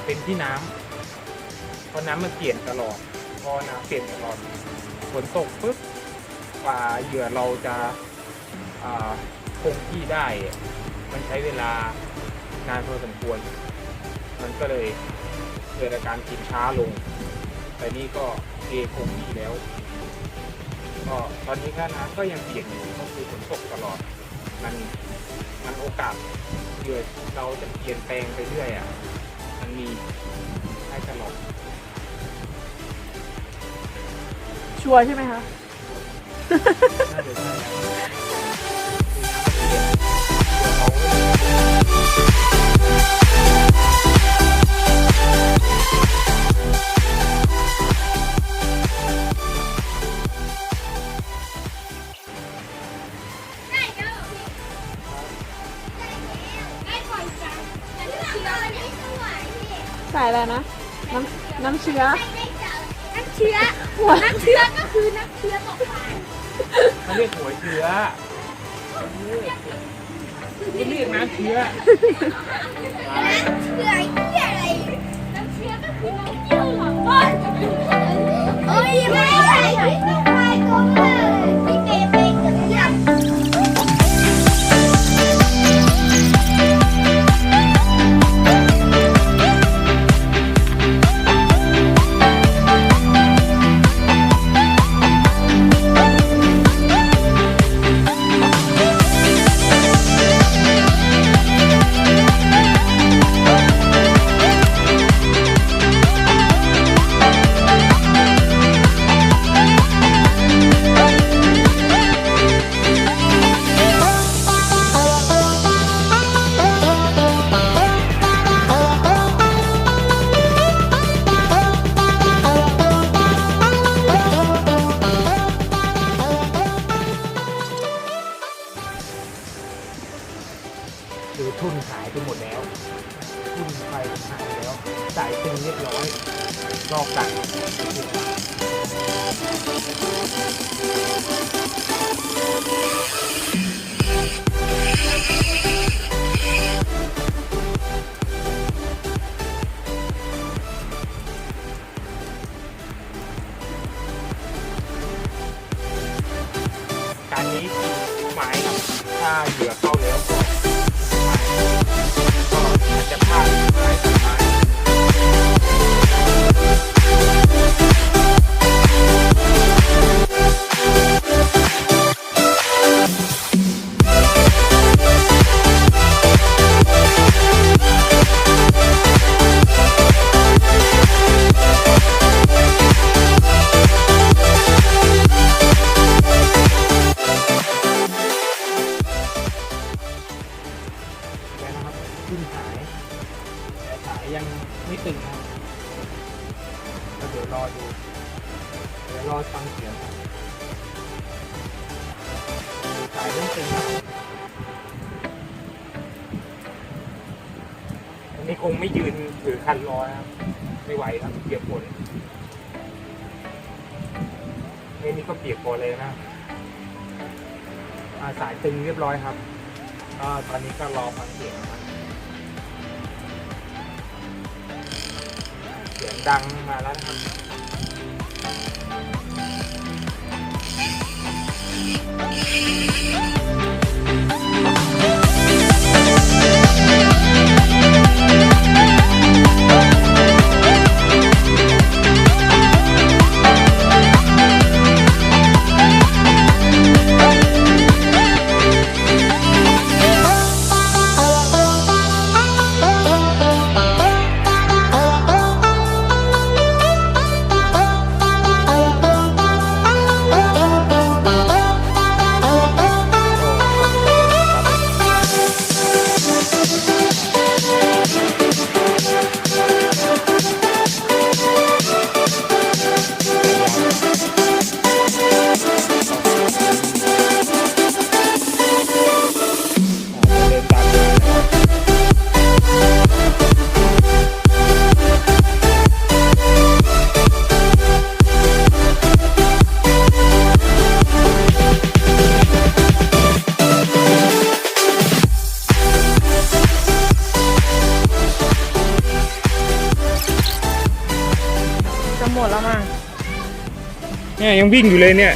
เป็นที่น้ำเพราะน้ำมันเปลี่ยนตลอดพอน้ำเปลี่ยนตลอดฝนตกปุ๊บกว่าเหยื่อเราจะคงที่ได้มันใช้เวลานานพอสมควรมันก็เลยเกิดอาการกินช้าลงแต่นี่ก็คงที่แล้วก็ตอนนี้ค่าน้ำก็ยังเปลี่ยนอยู่ก็คือฝนตกตลอดมันโอกาสเหยื่อเราจะเปลี่ยนแปลงไปเรื่อยมันมีให้ตลอดชัวร์ใช่ไหมคะน่าจะใช่ใส่อะไรนะน้ำเชื้อน้ำเชื้อก็คือน้ำเชื้อตกปลาเขาเรียกหัวเชื้อไม่เรียกน้ำเชื้อน้ำเชื้ออะไรน้ำเชื้อก็คือน้ำเชื้อหรอโอ้ยไม่ใช่ไม่ใช่ก็เลยพี่เบย์กับยักษ์คือทุ่นหายไปหมดแล้วทุ่นไฟหายแล้วสายตึงเรียบร้อยรอบกลางการนี้หมายครับถ้าเหยื่อเข้าแล้วก็มันจะพลาดไม้ต่อไม้ขึ้นหายแต่สายยังไม่ตึงครับก็เดี๋ยวรอดูเดี๋ยวรอฟังเสียงครับสายเริ่มตึงครับอันนี้คงไม่ยืนถือคันรอนะครับไม่ไหวครับเปียกฝนนี่ก็เปียกพอเลยนะสายตึงเรียบร้อยครับก็ตอนนี้ก็รอฟังเสียงนะครับเสียงดังมาแล้วนะครับ เนี่ยยังวิ่งอยู่เลยเนี่ย